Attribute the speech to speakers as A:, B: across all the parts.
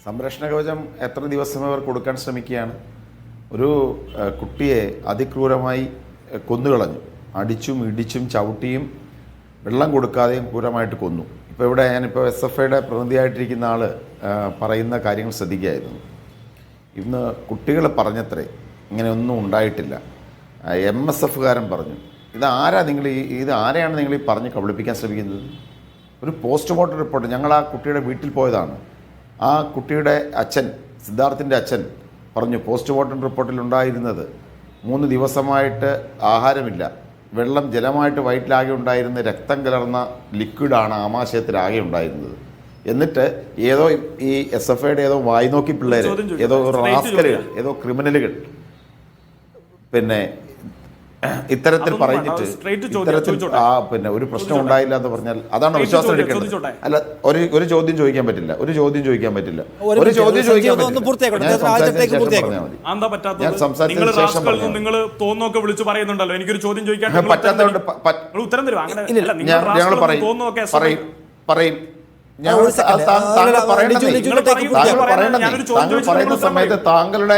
A: സംരക്ഷണ കവചം എത്ര ദിവസം അവർ കൊടുക്കാൻ ശ്രമിക്കുകയാണ്? ഒരു കുട്ടിയെ അതിക്രൂരമായി കൊന്നുകളഞ്ഞു. അടിച്ചും ഇടിച്ചും ചവിട്ടിയും വെള്ളം കൊടുക്കാതെയും ക്രൂരമായിട്ട് കൊന്നു. ഇപ്പോൾ ഇവിടെ ഞാനിപ്പോൾ SFIയുടെ പ്രതിനിധിയായിട്ടിരിക്കുന്ന ആൾ പറയുന്ന കാര്യങ്ങൾ ശ്രദ്ധിക്കുകയായിരുന്നു. ഇന്ന് കുട്ടികൾ പറഞ്ഞത്രേ ഇങ്ങനെയൊന്നും ഉണ്ടായിട്ടില്ല. MSFകാരൻ പറഞ്ഞു. ഇത് ആരെയാണ് നിങ്ങൾ ഈ പറഞ്ഞ് കബളിപ്പിക്കാൻ ശ്രമിക്കുന്നത്? ഒരു പോസ്റ്റ്മോർട്ടം റിപ്പോർട്ട്, ഞങ്ങൾ ആ കുട്ടിയുടെ വീട്ടിൽ പോയതാണ്. ആ കുട്ടിയുടെ അച്ഛൻ, സിദ്ധാർത്ഥിൻ്റെ അച്ഛൻ പറഞ്ഞു പോസ്റ്റ്മോർട്ടം റിപ്പോർട്ടിൽ ഉണ്ടായിരുന്നത് 3 ദിവസമായിട്ട് ആഹാരമില്ല, വെള്ളം ജലമായിട്ട് വയറ്റിലാകെ ഉണ്ടായിരുന്ന രക്തം കലർന്ന ലിക്വിഡാണ് ആമാശയത്തിലാകെ ഉണ്ടായിരുന്നത്. എന്നിട്ട് ഏതോ ഈ SFIയുടെ ഏതോ വായ്നോക്കി പിള്ളേർ, ഏതോ റാസ്കലുകൾ, ഏതോ ക്രിമിനലുകൾ പിന്നെ ഇത്തരത്തിൽ പറഞ്ഞിട്ട് ഇത്തരത്തിൽ പിന്നെ ഒരു പ്രശ്നം ഉണ്ടായില്ല എന്ന് പറഞ്ഞാൽ അതാണ് വിശ്വാസം എടുക്കേണ്ടത്. അല്ല, ഒരു ചോദ്യം ചോദിക്കാൻ പറ്റില്ല. ഒരു ചോദ്യം ചോദിക്കാൻ പറ്റില്ല. ഞാൻ സംസാരിച്ചതിന് ശേഷം പറ്റാത്തതുകൊണ്ട് ഞങ്ങൾ പറയും. താങ്കൾ പറയുന്ന സമയത്ത് താങ്കളുടെ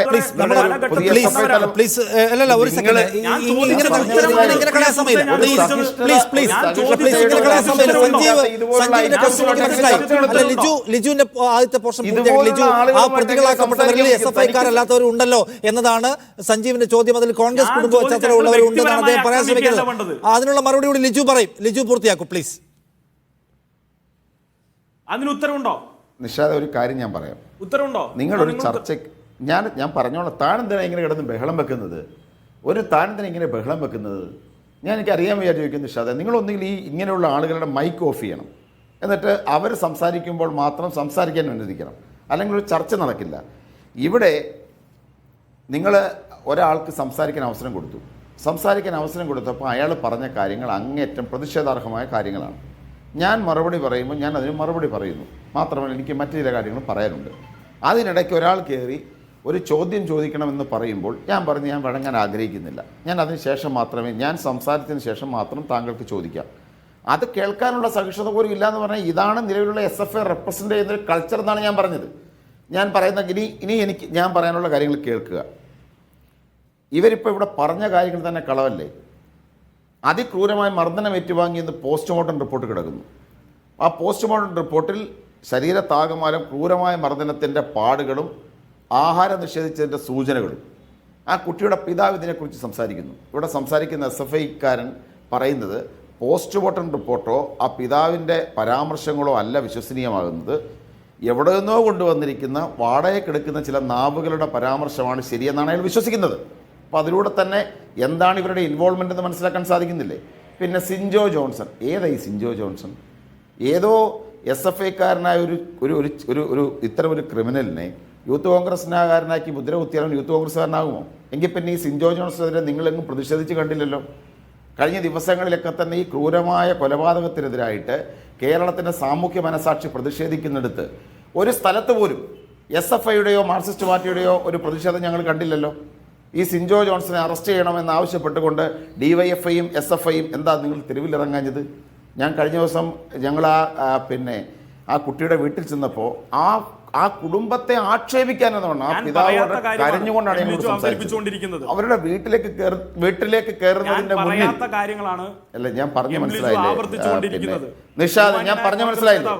B: ലിജുവിന്റെ ആദ്യത്തെ പോർഷൻ ലിജു ആ പ്രതികളാക്കപ്പെട്ടവരിൽ SFIക്കാരല്ലാത്തവരുണ്ടല്ലോ എന്നതാണ് സഞ്ജീവിന്റെ ചോദ്യം. അതിൽ കോൺഗ്രസ് കുടുംബ പശ്ചാത്തലമുള്ളവരുണ്ടെന്നാണ് അദ്ദേഹം പറയാൻ ശ്രമിക്കുന്നത്. അതിനുള്ള മറുപടി കൂടി ലിജു പറയും. ലിജു പൂർത്തിയാക്കൂ പ്ലീസ്.
C: അതിന് ഉത്തരവുണ്ടോ
A: നിഷാദ്? ഒരു കാര്യം ഞാൻ പറയാം.
C: ഉത്തരവുണ്ടോ?
A: നിങ്ങളൊരു ചർച്ചയ്ക്ക് ഞാൻ പറഞ്ഞോളാം. താനെന്തിനാ ഇങ്ങനെ കിടന്ന് ബഹളം വെക്കുന്നത്? താനെന്തിനാ ഇങ്ങനെ ബഹളം വെക്കുന്നത്? എനിക്ക് അറിയാൻ വിചാരിച്ചു ചോദിക്കുന്നു നിഷാദ്. നിങ്ങളൊന്നുകിൽ ഈ ഇങ്ങനെയുള്ള ആളുകളുടെ മൈക്ക് ഓഫ് ചെയ്യണം, എന്നിട്ട് അവർ സംസാരിക്കുമ്പോൾ മാത്രം സംസാരിക്കാൻ അനുവദിക്കണം, അല്ലെങ്കിൽ ഒരു ചർച്ച നടക്കില്ല. ഇവിടെ നിങ്ങൾ ഒരാൾക്ക് സംസാരിക്കാൻ അവസരം കൊടുത്തപ്പോൾ അയാൾ പറഞ്ഞ കാര്യങ്ങൾ അങ്ങേയറ്റം പ്രതിഷേധാർഹമായ കാര്യങ്ങളാണ്. ഞാൻ മറുപടി പറയുമ്പോൾ ഞാൻ അതിന് മറുപടി പറയുന്നു. മാത്രമല്ല, എനിക്ക് മറ്റു ചില കാര്യങ്ങൾ പറയാനുണ്ട്. അതിനിടയ്ക്ക് ഒരാൾ കയറി ഒരു ചോദ്യം ചോദിക്കണമെന്ന് പറയുമ്പോൾ ഞാൻ വഴങ്ങാൻ ആഗ്രഹിക്കുന്നില്ല. ഞാൻ സംസാരത്തിന് ശേഷം മാത്രം താങ്കൾക്ക് ചോദിക്കാം. അത് കേൾക്കാനുള്ള സഹിഷ്ണുത പോലും ഇല്ല എന്ന് പറഞ്ഞാൽ ഇതാണ് നിലവിലുള്ള SFI റെപ്രസെൻ്റ് ചെയ്യുന്ന ഒരു കൾച്ചർ എന്നാണ് ഞാൻ പറഞ്ഞത്. ഞാൻ പറയാനുള്ള കാര്യങ്ങൾ കേൾക്കുക. ഇവരിപ്പോൾ ഇവിടെ പറഞ്ഞ കാര്യങ്ങൾ തന്നെ കളവല്ലേ? അതിക്രൂരമായ മർദ്ദനം ഏറ്റുവാങ്ങിയെന്ന് പോസ്റ്റ്മോർട്ടം റിപ്പോർട്ട് കിടക്കുന്നു. ആ പോസ്റ്റ്മോർട്ടം റിപ്പോർട്ടിൽ ശരീരത്താകമാനം ക്രൂരമായ മർദ്ദനത്തിൻ്റെ പാടുകളും ആഹാരം നിഷേധിച്ചതിൻ്റെ സൂചനകളും. ആ കുട്ടിയുടെ പിതാവ് ഇതിനെക്കുറിച്ച് സംസാരിക്കുന്നു. ഇവിടെ സംസാരിക്കുന്ന SFIക്കാരൻ പറയുന്നത് പോസ്റ്റ്മോർട്ടം റിപ്പോർട്ടോ ആ പിതാവിൻ്റെ പരാമർശങ്ങളോ അല്ല വിശ്വസനീയമാകുന്നത്. എവിടെ നിന്നോ കൊണ്ടുവന്നിരിക്കുന്ന വാടകയ്ക്കെടുക്കുന്ന ചില നാവുകളുടെ പരാമർശമാണ് ശരിയെന്നാണ് അയാൾ വിശ്വസിക്കുന്നത്. അപ്പോൾ അതിലൂടെ തന്നെ എന്താണ് ഇവരുടെ ഇൻവോൾവ്മെൻ്റ് എന്ന് മനസ്സിലാക്കാൻ സാധിക്കുന്നില്ലേ? പിന്നെ സിൻജോ ജോൺസൺ, ഏതായി സിൻജോ ജോൺസൺ? ഏതോ SFIക്കാരനായ ഒരു ഇത്തരം ഒരു ക്രിമിനലിനെ യൂത്ത് കോൺഗ്രസ്സുകാരനാക്കി മുദ്ര കുത്തിയാലും യൂത്ത് കോൺഗ്രസ്സുകാരനാകുമോ? എങ്കിൽ പിന്നെ ഈ സിൻജോ ജോൺസണെതിരെ നിങ്ങളെങ്ങും പ്രതിഷേധിച്ച് കണ്ടില്ലല്ലോ. കഴിഞ്ഞ ദിവസങ്ങളിലൊക്കെ തന്നെ ഈ ക്രൂരമായ കൊലപാതകത്തിനെതിരായിട്ട് കേരളത്തിൻ്റെ സാമൂഹ്യ മനസാക്ഷി പ്രതിഷേധിക്കുന്നിടത്ത് ഒരു സ്ഥലത്ത് പോലും SFIയുടെയോ മാർക്സിസ്റ്റ് പാർട്ടിയുടെയോ ഒരു പ്രതിഷേധം ഞങ്ങൾ കണ്ടില്ലല്ലോ. ഈ സിൻജോ ജോൺസനെ അറസ്റ്റ് ചെയ്യണമെന്ന് ആവശ്യപ്പെട്ടുകൊണ്ട് DYFIയും SFIയും എന്താ നിങ്ങൾ തെരുവിലിറങ്ങാഞ്ഞത്? ഞാൻ കഴിഞ്ഞ ദിവസം ഞങ്ങൾ ആ കുട്ടിയുടെ വീട്ടിൽ ചെന്നപ്പോൾ ആ കുടുംബത്തെ ആക്ഷേപിക്കാനെന്നാണ് ആ പിതാവോട് കരഞ്ഞുകൊണ്ടാണ് ഞങ്ങൾ സംസാരിച്ചുകൊണ്ടിരിക്കുന്നത്. അവരുടെ വീട്ടിലേക്ക് കയറുന്നതിന്റെ മുന്നിൽ അല്ല, ഞാൻ പറഞ്ഞു മനസ്സിലായില്ലേ നിഷാദ്? ഞാൻ പറഞ്ഞു മനസ്സിലായില്ലേ?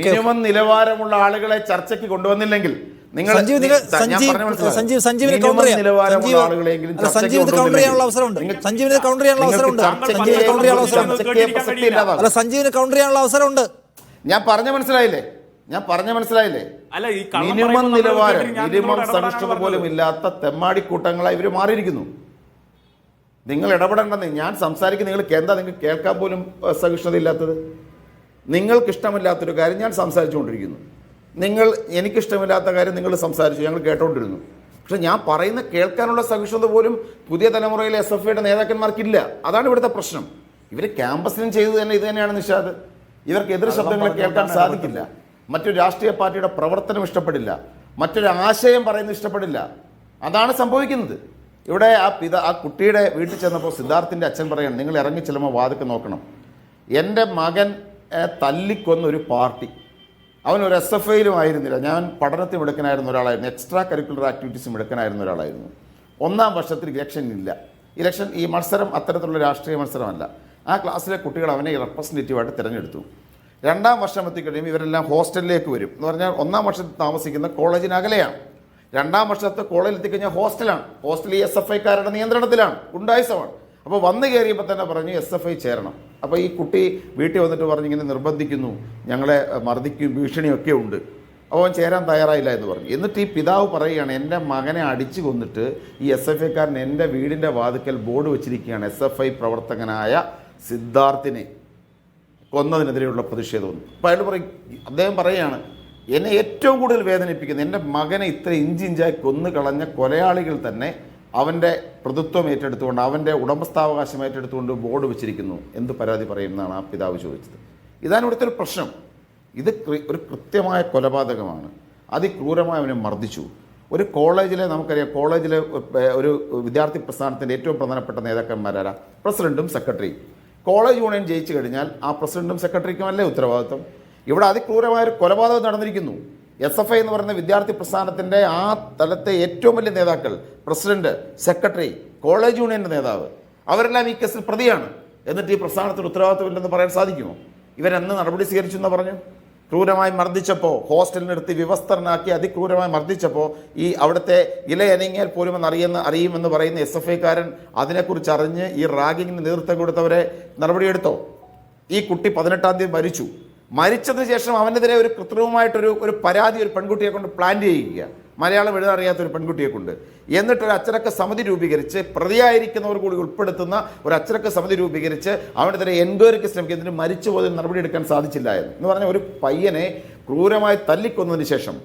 A: മിനിമം നിലവാരമുള്ള ആളുകളെ ചർച്ചയ്ക്ക് കൊണ്ടുവന്നില്ലെങ്കിൽ ഞാൻ പറഞ്ഞ മനസ്സിലായില്ലേ? മിനിമം നിലവാരം, മിനിമം സഹിഷ്ണുത പോലും ഇല്ലാത്ത തെമ്മാടിക്കൂട്ടങ്ങളായി ഇവർ മാറിയിരിക്കുന്നു. നിങ്ങൾ ഇടപെടേണ്ടെന്ന് ഞാൻ സംസാരിക്കുന്ന നിങ്ങൾക്ക് കേൾക്കാൻ പോലും സഹിഷ്ണുത ഇല്ലാത്തത്? നിങ്ങൾക്കിഷ്ടമില്ലാത്തൊരു കാര്യം ഞാൻ സംസാരിച്ചുകൊണ്ടിരിക്കുന്നു, എനിക്കിഷ്ടമില്ലാത്ത കാര്യം നിങ്ങൾ സംസാരിച്ചു, ഞങ്ങൾ കേട്ടോണ്ടിരുന്നു. പക്ഷെ ഞാൻ പറയുന്ന കേൾക്കാനുള്ള സഹിഷ്ണുത പോലും പുതിയ തലമുറയിലെ SFIയുടെ നേതാക്കന്മാർക്കില്ല. അതാണ് ഇവിടുത്തെ പ്രശ്നം. ഇവർ ക്യാമ്പസിനും ചെയ്തത് തന്നെ ഇത് തന്നെയാണ് നിഷാദ്. ഇവർക്ക് എതിർ ശബ്ദങ്ങളെ കേൾക്കാൻ സാധിക്കില്ല. മറ്റൊരു രാഷ്ട്രീയ പാർട്ടിയുടെ പ്രവർത്തനം ഇഷ്ടപ്പെടില്ല, മറ്റൊരു ആശയം പറയുന്നത് ഇഷ്ടപ്പെടില്ല. അതാണ് സംഭവിക്കുന്നത്. ഇവിടെ ആ കുട്ടിയുടെ വീട്ടിൽ ചെന്നപ്പോൾ സിദ്ധാർത്ഥിൻ്റെ അച്ഛൻ പറയണം, നിങ്ങൾ ഇറങ്ങി ചെല്ലുമ്പോൾ വാതിക്ക് നോക്കണം, എൻ്റെ മകൻ തല്ലിക്കൊന്നൊരു പാർട്ടി, അവനൊരു SFIയിലും ആയിരുന്നില്ല. ഞാൻ പഠനത്തിൽ മിടുക്കനായിരുന്ന ഒരാളായിരുന്നു, എക്സ്ട്രാ കരിക്കുലർ ആക്ടിവിറ്റീസ് മിടുക്കനായിരുന്ന ഒരാളായിരുന്നു. 1-ാം വർഷത്തിൽ ഇലക്ഷൻ ഈ മത്സരം അത്തരത്തിലുള്ള രാഷ്ട്രീയ മത്സരമല്ല. ആ ക്ലാസ്സിലെ കുട്ടികൾ അവനെ റെപ്രസെൻറ്റേറ്റീവായിട്ട് തിരഞ്ഞെടുത്തു. 2-ാം വർഷം എത്തിക്കഴിയുമ്പോൾ ഇവരെല്ലാം ഹോസ്റ്റലിലേക്ക് വരും. എന്ന് പറഞ്ഞാൽ 1-ാം വർഷത്തിൽ താമസിക്കുന്ന കോളേജിന് അകലെയാണ്. 2-ാം വർഷത്തെ കോളേജിൽ എത്തിക്കഴിഞ്ഞാൽ ഹോസ്റ്റലാണ്. ഹോസ്റ്റൽ ഈ SFIക്കാരുടെ നിയന്ത്രണത്തിലാണ്, ഗുണ്ടായിസമാണ്. അപ്പോൾ വന്നു കയറിയപ്പോൾ തന്നെ പറഞ്ഞു SFI ചേരണം. അപ്പോൾ ഈ കുട്ടി വീട്ടിൽ വന്നിട്ട് പറഞ്ഞ് ഇങ്ങനെ നിർബന്ധിക്കുന്നു, ഞങ്ങളെ മർദ്ദിക്കും, ഭീഷണിയൊക്കെ ഉണ്ട്. അപ്പോൾ അവൻ ചേരാൻ തയ്യാറായില്ല എന്ന് പറഞ്ഞു. എന്നിട്ട് ഈ പിതാവ് പറയുകയാണ്, എൻ്റെ മകനെ അടിച്ചു കൊന്നിട്ട് ഈ SFIക്കാരൻ എൻ്റെ വീടിൻ്റെ വാതിക്കൽ ബോർഡ് വെച്ചിരിക്കുകയാണ്, SFI പ്രവർത്തകനായ സിദ്ധാർത്ഥിനെ കൊന്നതിനെതിരെയുള്ള പ്രതിഷേധം. അപ്പോൾ അയാൾ അദ്ദേഹം പറയുകയാണ്, എന്നെ ഏറ്റവും കൂടുതൽ വേദനിപ്പിക്കുന്നത് എൻ്റെ മകനെ ഇത്ര ഇഞ്ചിഞ്ചായി കൊന്നു കളഞ്ഞ കൊലയാളികൾ തന്നെ അവൻ്റെ പ്രതിത്വം ഏറ്റെടുത്തുകൊണ്ട്, അവൻ്റെ ഉടമസ്ഥാവകാശം ഏറ്റെടുത്തുകൊണ്ട് ബോർഡ് വെച്ചിരിക്കുന്നു. എന്ത് പരാതി പറയുമെന്നാണ് ആ പിതാവ് ചോദിച്ചത്. ഇതാണ് ഇവിടുത്തെ ഒരു പ്രശ്നം. ഇത് ഒരു കൃത്യമായ കൊലപാതകമാണ്. അതിക്രൂരമായി അവനെ മർദ്ദിച്ചു. ഒരു കോളേജിലെ, നമുക്കറിയാം, കോളേജിലെ ഒരു വിദ്യാർത്ഥി പ്രസ്ഥാനത്തിൻ്റെ ഏറ്റവും പ്രധാനപ്പെട്ട നേതാക്കന്മാരാരാ? പ്രസിഡൻറ്റും സെക്രട്ടറിയും. കോളേജ് യൂണിയൻ ജയിച്ചു കഴിഞ്ഞാൽ ആ പ്രസിഡൻറ്റും സെക്രട്ടറിക്കുമല്ലേ ഉത്തരവാദിത്വം? ഇവിടെ അതിക്രൂരമായൊരു കൊലപാതകം നടന്നിരിക്കുന്നു. SFI എന്ന് പറയുന്ന വിദ്യാർത്ഥി പ്രസ്ഥാനത്തിൻ്റെ ആ തലത്തെ ഏറ്റവും വലിയ നേതാക്കൾ, പ്രസിഡന്റ്, സെക്രട്ടറി, കോളേജ് യൂണിയൻ്റെ നേതാവ്, അവരെല്ലാം ഈ കേസിൽ പ്രതിയാണ്. എന്നിട്ട് ഈ പ്രസ്ഥാനത്തിന് ഉത്തരവാദിത്വമില്ലെന്ന് പറയാൻ സാധിക്കുമോ? ഇവരെന്ന് നടപടി സ്വീകരിച്ചു എന്ന് പറഞ്ഞു? ക്രൂരമായി മർദ്ദിച്ചപ്പോൾ, ഹോസ്റ്റലിനെടുത്ത് വിവസ്ത്രനാക്കി അതിക്രൂരമായി മർദ്ദിച്ചപ്പോൾ ഈ അവിടുത്തെ ഇലയനങ്ങിയാൽ പോലും അറിയുമെന്ന് പറയുന്ന SFIക്കാരൻ അതിനെക്കുറിച്ച് അറിഞ്ഞ് ഈ റാഗിങ്ങിന് നേതൃത്വം കൊടുത്തവരെ നടപടിയെടുത്തോ? ഈ കുട്ടി 18-ാം തീയതി മരിച്ചതിന് ശേഷം അവനെതിരെ ഒരു കൃത്രിമമായിട്ടൊരു പരാതി ഒരു പെൺകുട്ടിയെ കൊണ്ട് പ്ലാൻ ചെയ്യുക, മലയാളം എഴുതാൻ അറിയാത്തൊരു പെൺകുട്ടിയെ കൊണ്ട്. എന്നിട്ടൊരു അച്ചടക്ക സമിതി രൂപീകരിച്ച്, പ്രതിയായിരിക്കുന്നവർ കൂടി ഉൾപ്പെടുത്തുന്ന ഒരു അച്ചടക്ക സമിതി രൂപീകരിച്ച് അവനെതിരെ എൻക്വയറിക്ക് ശ്രമിക്കുന്നതിന് മരിച്ചു പോയതിന് നടപടിയെടുക്കാൻ സാധിച്ചില്ല എന്ന് പറഞ്ഞാൽ ഒരു പയ്യനെ ക്രൂരമായി തല്ലിക്കൊന്നതിന് ശേഷം